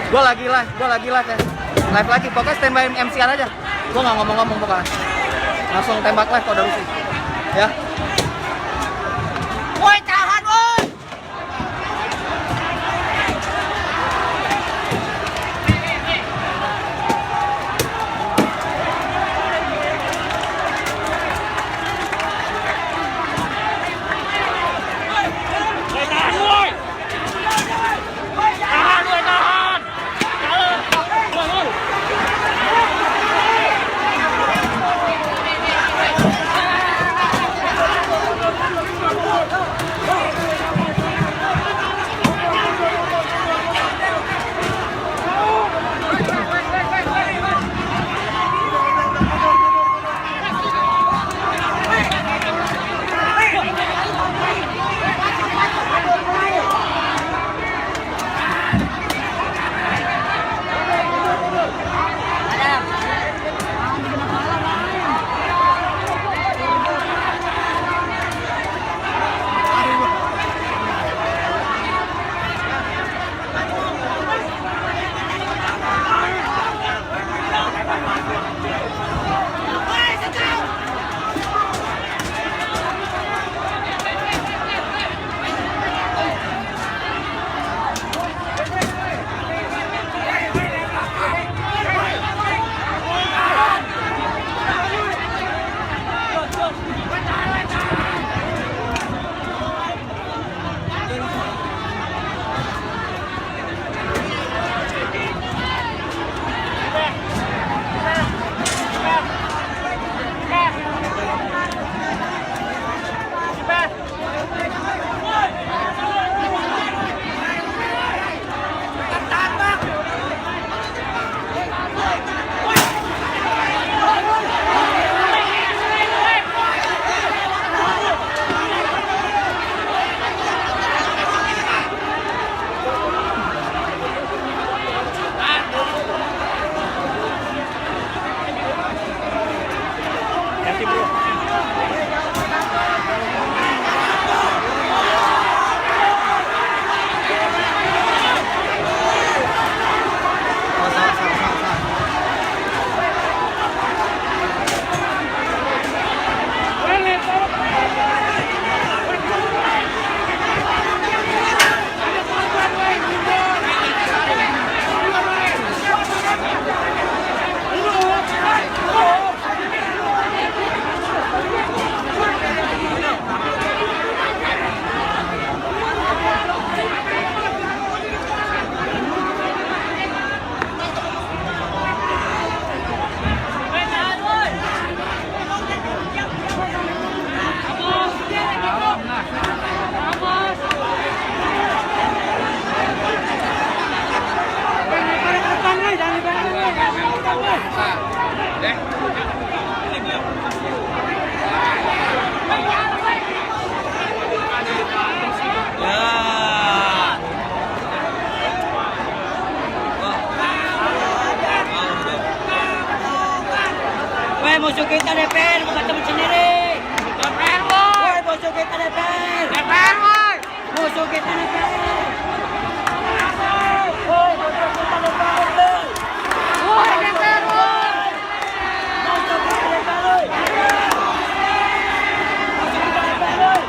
Gue lagi live ya. Live lagi, pokoknya standby MCR aja. Gue nggak ngomong-ngomong pokoknya. Langsung tembak live kalau udah rusuh. Ya. Woi, tahan woi. Musuh kita DPR, bukan teman sendiri. DPR woi. Woi, musuh kita DPR. DPR woi. Musuh kita DPR. Woi, musuh kita DPR. Woi, DPR woi. Musuh kita DPR. Musuh kita DPR.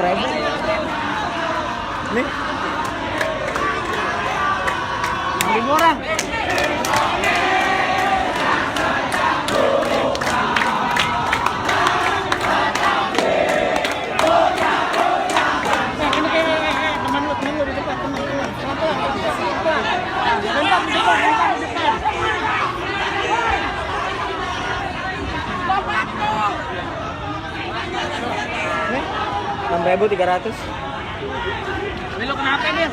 6.000. Nih. 6.000 orang. Nih, 6.300. Belok kenapa dia?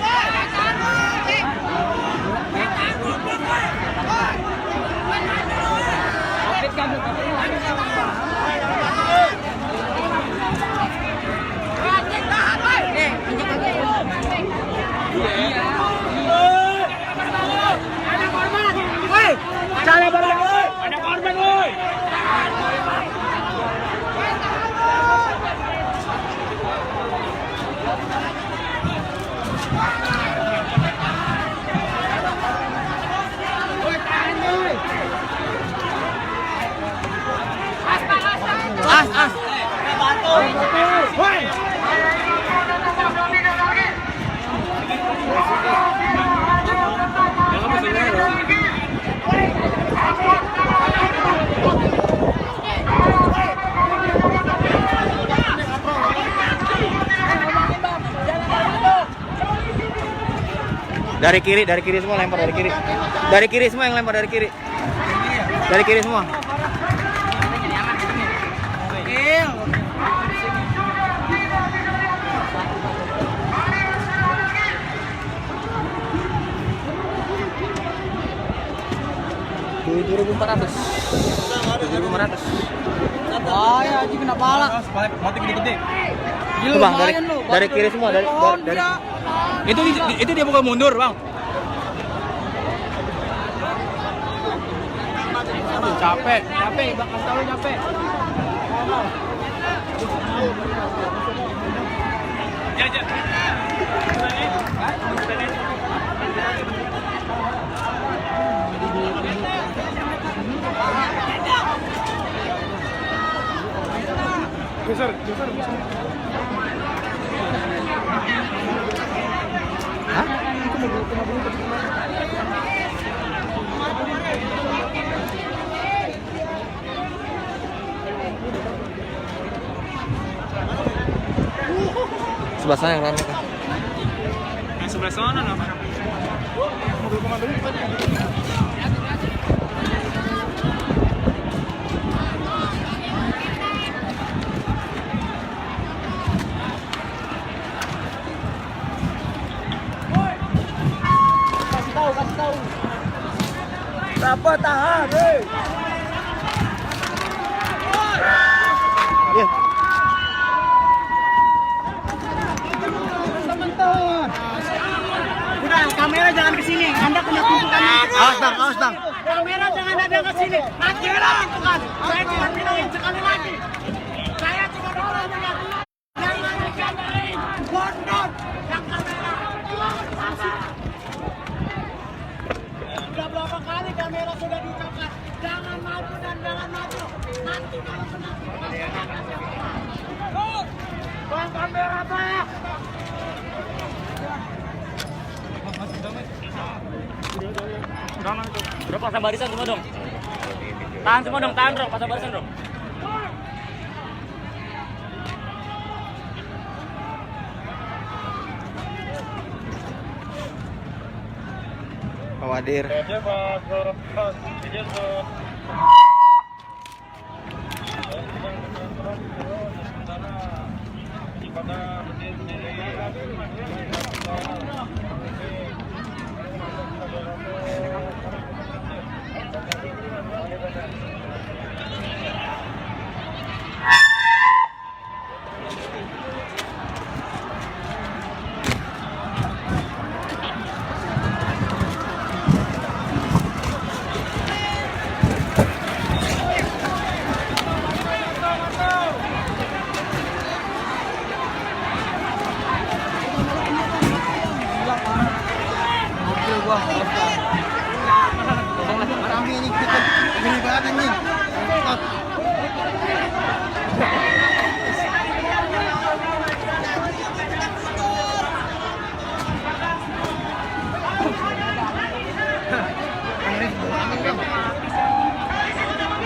Ada korban, woi. As. Woi. Dari kiri semua lempar dari kiri. Dari kiri semua yang lempar dari kiri. Dari kiri semua. Rp7.400. Ah ya, anjing kena pala. Mati gede-gede. Itu bang, dari kiri semua, dari Itu dia bukan mundur, Bang. Capek, bakal tahu capek. Ya. Geser. Hah? Sebelah sana yang rame kan? Yang sebelah sana lah. Mobil komando ini Kasih tahu. Berapa tahan, hei. Iya. Teman-teman. Udah, kamera jangan ke sini. Anda punya tuntukan. Awas bang. Kamera jangan ada ke sini. Nanti tuntukan. Saya tidak bilangin sekali lagi. Saya cuma dorong dengan jangan dikamerain. Gondot yang kamera. Sudah berapa kali kamera sudah diucapkan. Jangan maju dan jangan maju. Nanti kalau kena. Bang kamera Pak. Bro, pasang barisan semua dong. Tahan semua dong, pasang barisan dong. Kawadir.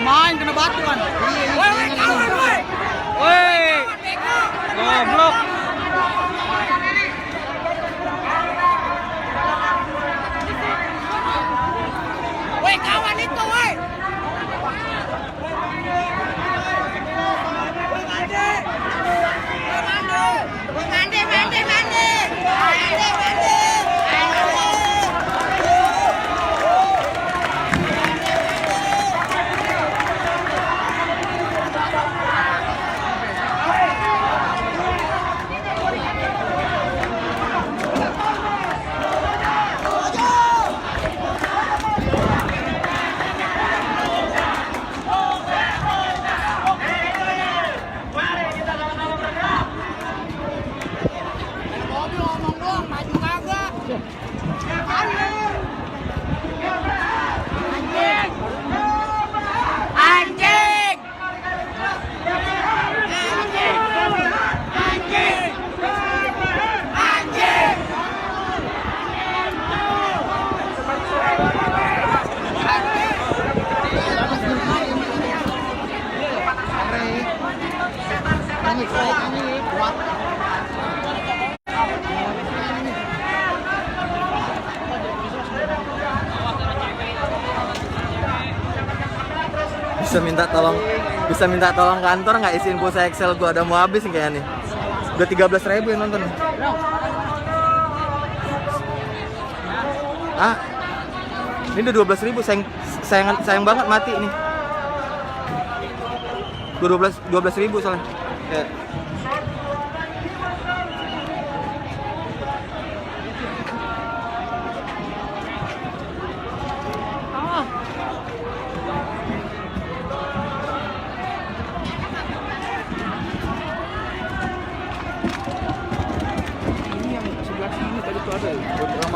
Main kena batu kan. Woi, kawan, woi. Woi. Goblok. Woi, kawan itu, woi. Bisa minta tolong kantor nggak isiin pulsa Excel gua ada mau habis nih kayaknya nih. Udah 13.000 yang nonton. Ah, ini udah 12.000, sayang banget mati nih. 12.000 soalnya. Kayak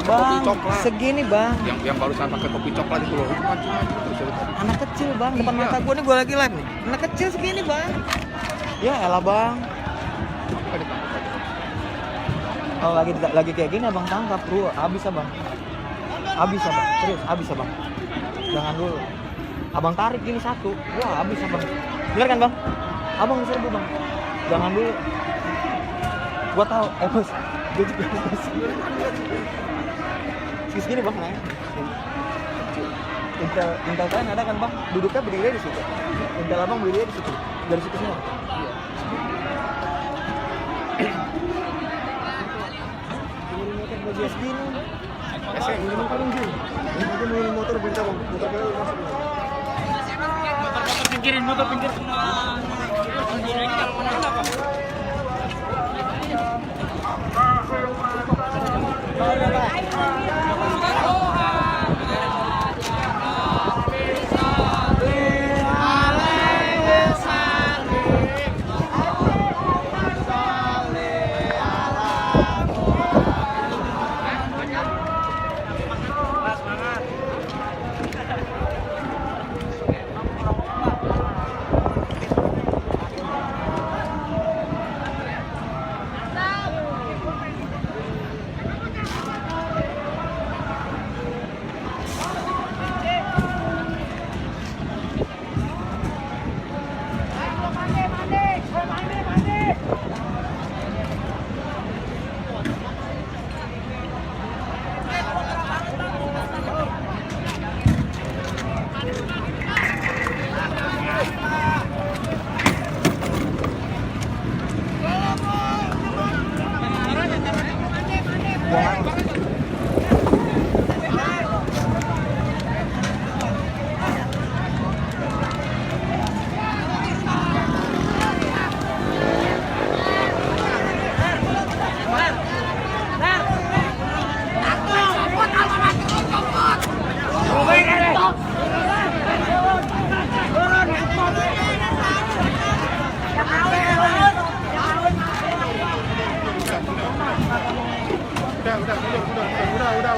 Bang, segini bang. Yang barusan pakai topi coklat itu loh. Anak kecil bang, depan mata gue nih, gue lagi live nih. Anak kecil segini bang. Ya elah bang. Kalau lagi kayak gini abang tangkap bro, habis abang. Habis abang, serius habis abang. Jangan dulu. Abang tarik gini satu, wah habis abang. Bener kan bang? Abang serbu bang. Jangan dulu. Gua tahu, bos. Gue juga segini bang, nanya. Intel kalian ada kan bang? Duduknya berdiri di situ. Intel abang berdiri di situ. Dari situ semua. Iya. Segini. Ini paling gini. Ini motor bintang bang. Motor pinggirin.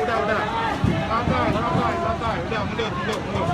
Udah. Santai. Udah, mundur. Udah.